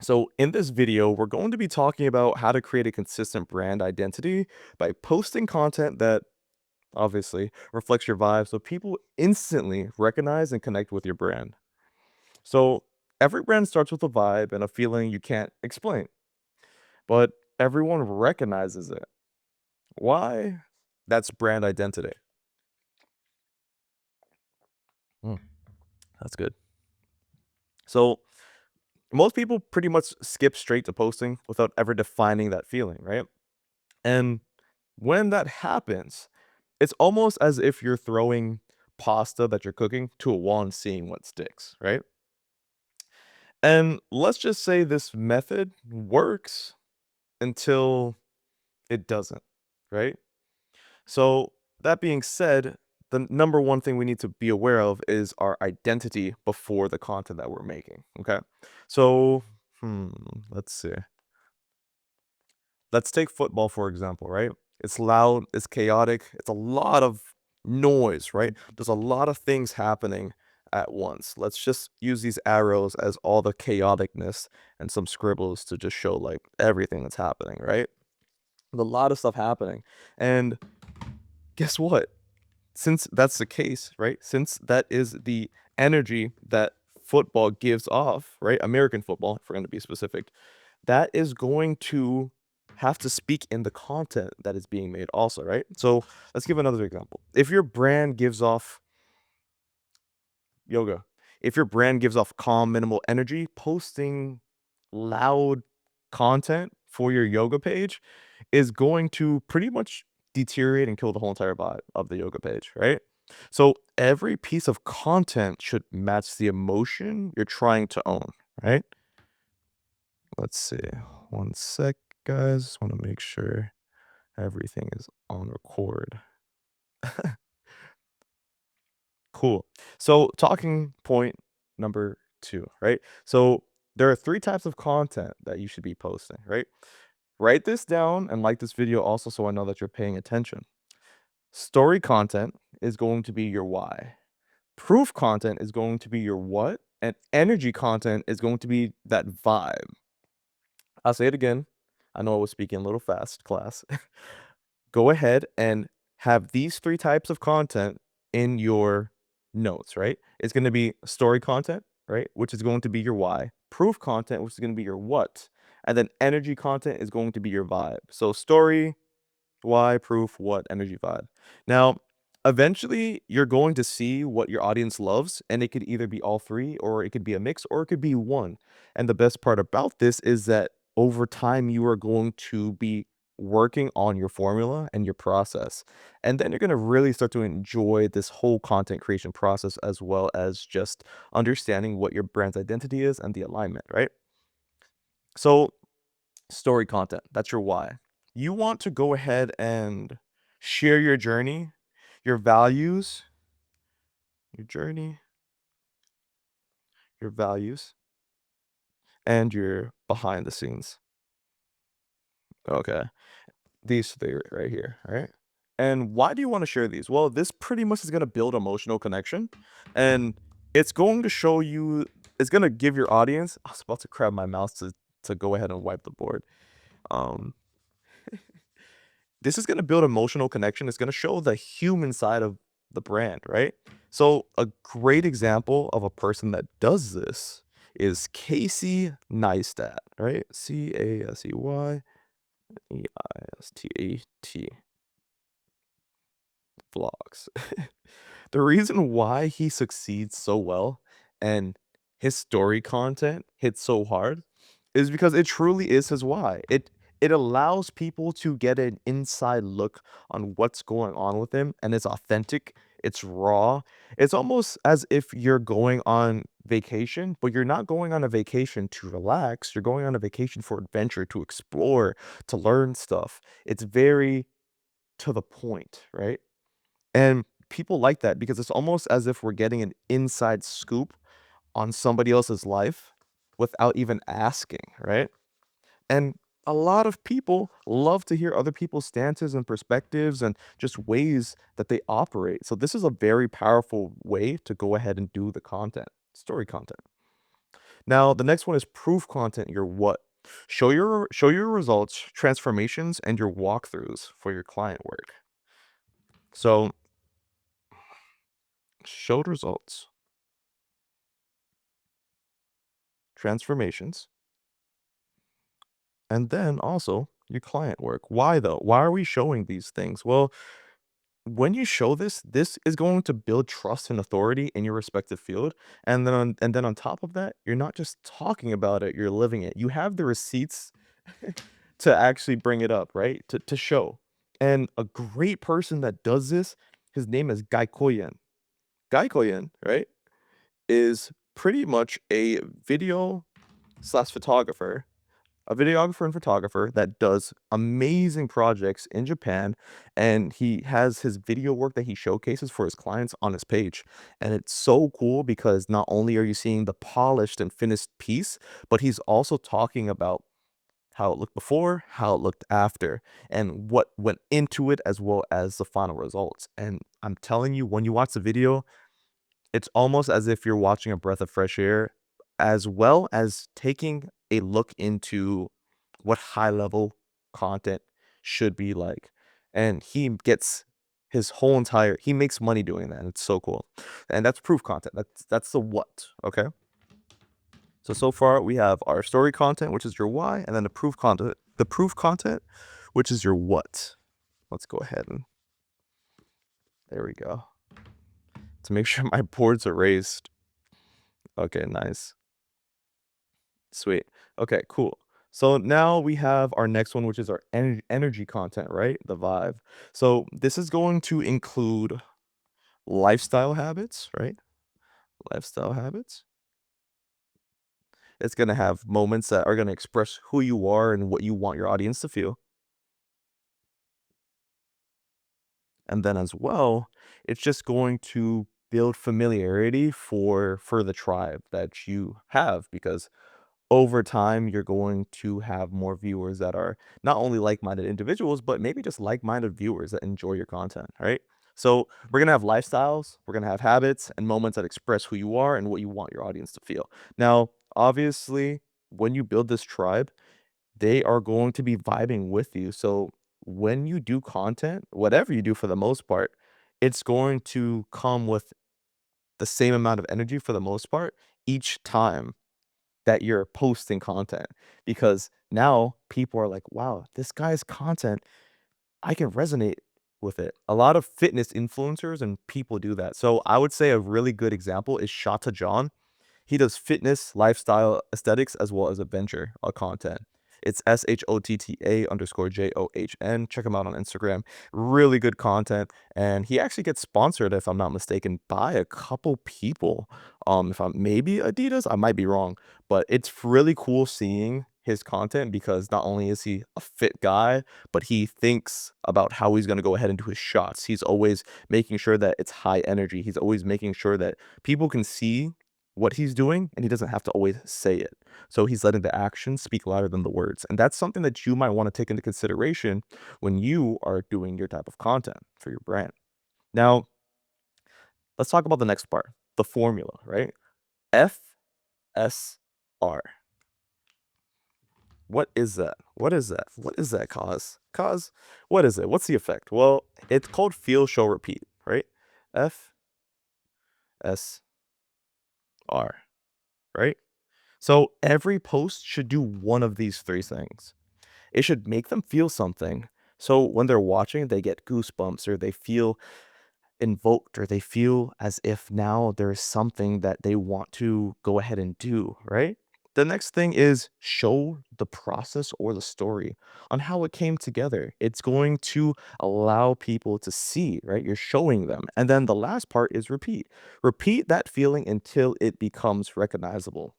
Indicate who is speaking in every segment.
Speaker 1: So, in this video, we're going to be talking about how to create a consistent brand identity by posting content that obviously reflects your vibe so people instantly recognize and connect with your brand. So, every brand starts with a vibe and a feeling you can't explain, but everyone recognizes it. Why? That's brand identity. Mm, that's good. So, most people pretty much skip straight to posting without ever defining that feeling, right? And when that happens, it's almost as if you're throwing pasta that you're cooking to a wall and seeing what sticks, right? And let's just say this method works until it doesn't, right? So, that being said, the number one thing we need to be aware of is our identity before the content that we're making, okay? So, hmm, let's see. Let's take football, for example, right? It's loud, it's chaotic, it's a lot of noise, right? There's a lot of things happening at once. Let's just use these arrows as all the chaoticness and some scribbles to just show like everything that's happening, right? There's a lot of stuff happening. And guess what? Since that's the case, right? Since that is the energy that football gives off, right? American football, if we're going to be specific, that is going to have to speak in the content that is being made also, right? So let's give another example. If your brand gives off yoga, if your brand gives off calm, minimal energy, posting loud content for your yoga page is going to pretty much deteriorate and kill the whole entire vibe of the yoga page, right? So every piece of content should match the emotion you're trying to own, right? Let's see. One sec, guys. Just want to make sure everything is on record. Cool. So, talking point number two, right? So, there are three types of content that you should be posting, right? Write this down and like this video also so I know that you're paying attention. Story content is going to be your why. Proof content is going to be your what. And energy content is going to be that vibe. I'll say it again. I know I was speaking a little fast, class. Go ahead and have these 3 types of content in your notes, right? It's gonna be story content, right, which is going to be your why, proof content, which is gonna be your what, and then energy content is going to be your vibe. So story, why, proof, what, energy, vibe. Now, eventually, you're going to see what your audience loves, and it could either be all 3, or it could be a mix, or it could be 1. And the best part about this is that over time, you are going to be working on your formula and your process. And then you're gonna really start to enjoy this whole content creation process as well as just understanding what your brand's identity is and the alignment, right? So story content, that's your why. You want to go ahead and share your journey, your values, your journey, your values, and your behind the scenes. Okay. These three right here, right? And why do you want to share these? Well, this pretty much is going to build emotional connection and it's going to show you, it's going to give your audience, I was about to grab my mouse to go ahead and wipe the board. Um, This is gonna build emotional connection, it's gonna show the human side of the brand, right? So, a great example of a person that does this is Casey Neistat, right? Caseyneistat vlogs. The reason why he succeeds so well and his story content hits so hard is because it truly is his why. It allows people to get an inside look on what's going on with him, and it's authentic, it's raw. It's almost as if you're going on vacation, but you're not going on a vacation to relax, you're going on a vacation for adventure, to explore, to learn stuff. It's very to the point, right? And people like that because it's almost as if we're getting an inside scoop on somebody else's life without even asking, right? And a lot of people love to hear other people's stances and perspectives and just ways that they operate. So this is a very powerful way to go ahead and do the content, story content. Now, the next one is proof content, your what. Show your results, transformations, and your walkthroughs for your client work. So, showed results, transformations, and then also your client work. Why though? Why are we showing these things? Well, when you show this, this is going to build trust and authority in your respective field. And then on top of that, you're not just talking about it, you're living it. You have the receipts to actually bring it up, right? To show. And a great person that does this, his name is Guy Koyen. Guy Koyen, right, is pretty much a video slash photographer, a videographer and photographer that does amazing projects in Japan, and he has his video work that he showcases for his clients on his page. And it's so cool because not only are you seeing the polished and finished piece, but he's also talking about how it looked before, how it looked after, and what went into it as well as the final results. And I'm telling you, when you watch the video, it's almost as if you're watching a breath of fresh air, as well as taking a look into what high level content should be like. And he gets his whole entire he makes money doing that. And it's so cool. And that's proof content. That's the what, okay? So far we have our story content, which is your why, and then the proof content, which is your what. Let's go ahead and there we go. To make sure my boards are raised. Okay, nice. Sweet. Okay, cool. So now we have our next one, which is our energy content, right? The vibe. So this is going to include lifestyle habits, right? Lifestyle habits. It's going to have moments that are going to express who you are and what you want your audience to feel. And then as well, it's just going to build familiarity for the tribe that you have because over time, you're going to have more viewers that are not only like-minded individuals, but maybe just like-minded viewers that enjoy your content, right? So we're gonna have lifestyles, we're gonna have habits and moments that express who you are and what you want your audience to feel. Now, obviously, when you build this tribe, they are going to be vibing with you. So when you do content, whatever you do for the most part, it's going to come with the same amount of energy for the most part each time that you're posting content because now people are like, "Wow, this guy's content, I can resonate with it." A lot of fitness influencers and people do that. So I would say a really good example is Shata John. He does fitness, lifestyle, aesthetics, as well as adventure content. It's SHOTTA_JOHN. Check him out on Instagram. Really good content. And he actually gets sponsored, if I'm not mistaken, by a couple people. If I'm maybe Adidas, I might be wrong. But it's really cool seeing his content because not only is he a fit guy, but he thinks about how he's going to go ahead and do his shots. He's always making sure that it's high energy. He's always making sure that people can see what he's doing, and he doesn't have to always say it. So he's letting the actions speak louder than the words. And that's something that you might want to take into consideration when you are doing your type of content for your brand. Now, let's talk about the next part, the formula, right? FSR. What is that? What is that? What is that, cause? Cause, what is it? What's the effect? Well, it's called feel, show, repeat, right? FSR, right? So every post should do one of these three things. It should make them feel something. So when they're watching, they get goosebumps or they feel invoked or they feel as if now there's something that they want to go ahead and do, right? The next thing is show the process or the story on how it came together. It's going to allow people to see, right? You're showing them. And then the last part is repeat. Repeat that feeling until it becomes recognizable.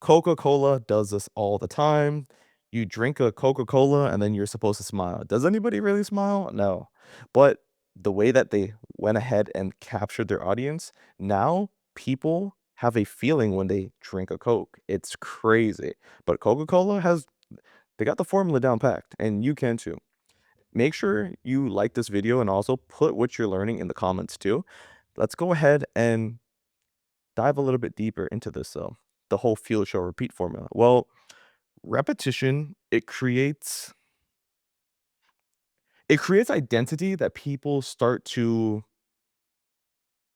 Speaker 1: Coca-Cola does this all the time. You drink a Coca-Cola and then you're supposed to smile. Does anybody really smile? No. But the way that they went ahead and captured their audience, now people have a feeling when they drink a Coke. It's crazy. But Coca-Cola has they got the formula down packed, and you can too. Make sure you like this video and also put what you're learning in the comments too. Let's go ahead and dive a little bit deeper into this though. the whole field show repeat formula? Well, repetition, it creates identity that people start to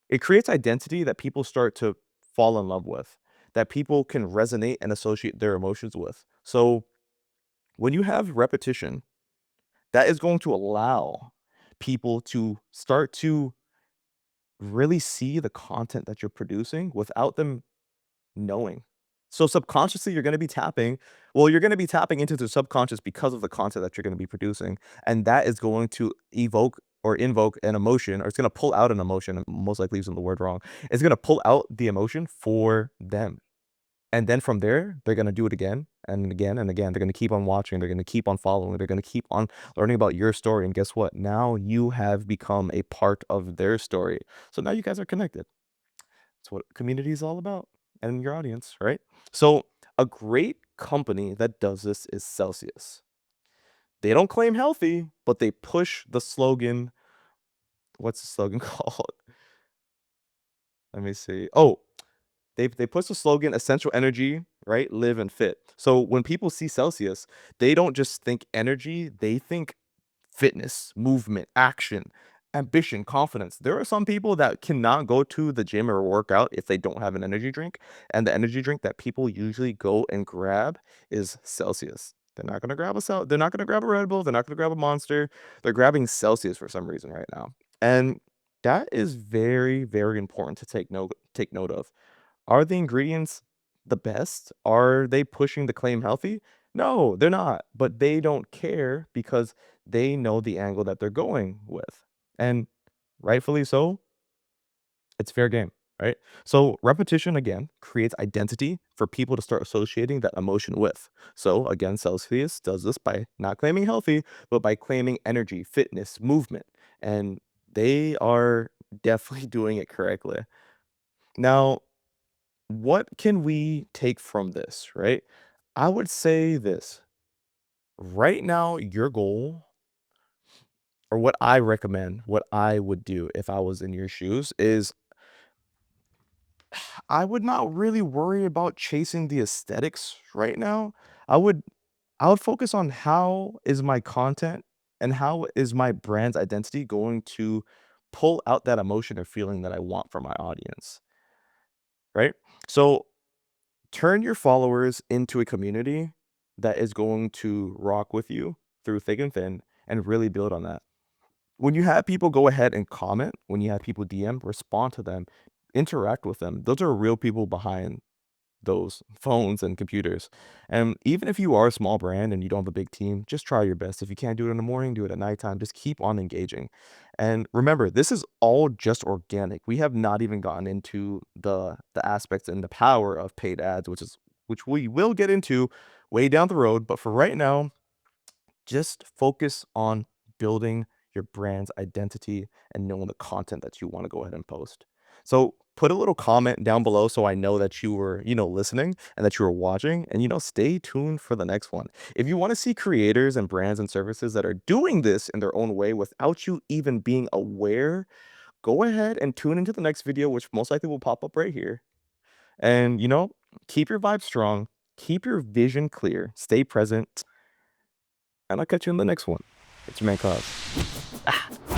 Speaker 1: it creates identity that people start to fall in love with, that people can resonate and associate their emotions with. So, when you have repetition, that is going to allow people to start to really see the content that you're producing without them knowing. So subconsciously, you're gonna be tapping into the subconscious because of the content that you're gonna be producing, and that is going to evoke or invoke an emotion, or it's gonna pull out an emotion. I'm most likely using the word wrong. It's gonna pull out the emotion for them. And then from there, they're gonna do it again and again and again. They're gonna keep on watching, they're gonna keep on following, they're gonna keep on learning about your story, and guess what? Now you have become a part of their story. So now you guys are connected. That's what community is all about, and your audience, right? So, a great company that does this is Celsius. They don't claim healthy, but they push the slogan. What's the slogan called? Let me see. Oh, they push the slogan essential energy, right? Live and fit. So when people see Celsius, they don't just think energy, they think fitness, movement, action, ambition, confidence. There are some people that cannot go to the gym or work out if they don't have an energy drink. And the energy drink that people usually go and grab is Celsius. They're not gonna grab a Red Bull, they're not gonna grab a Monster. They're grabbing Celsius for some reason right now. And that is very, very important to take note of. Are the ingredients the best? Are they pushing the claim healthy? No, they're not, but they don't care because they know the angle that they're going with. And rightfully so, it's fair game, right? So repetition again creates identity for people to start associating that emotion with. So again, Celsius does this by not claiming healthy, but by claiming energy, fitness, movement. And they are definitely doing it correctly. Now, what can we take from this, right? I would say this. Right now, your goal, or what I recommend, what I would do if I was in your shoes, is I would not really worry about chasing the aesthetics right now. I would I would focus on how is my content and how is my brand's identity going to pull out that emotion or feeling that I want from my audience, right? So turn your followers into a community that is going to rock with you through thick and thin and really build on that. When you have people go ahead and comment, when you have people DM, respond to them, interact with them. Those are real people behind those phones and computers. And even if you are a small brand and you don't have a big team, just try your best. If you can't do it in the morning, do it at nighttime. Just keep on engaging. And remember, this is all just organic. We have not even gotten into the aspects and the power of paid ads, which we will get into way down the road. But for right now, just focus on building your brand's identity and knowing the content that you want to go ahead and post. So put a little comment down below so I know that you were, listening and that you were watching, and stay tuned for the next one. If you want to see creators and brands and services that are doing this in their own way without you even being aware, go ahead and tune into the next video, which most likely will pop up right here. And keep your vibe strong, keep your vision clear, stay present, and I'll catch you in the next one. It's your man Cause.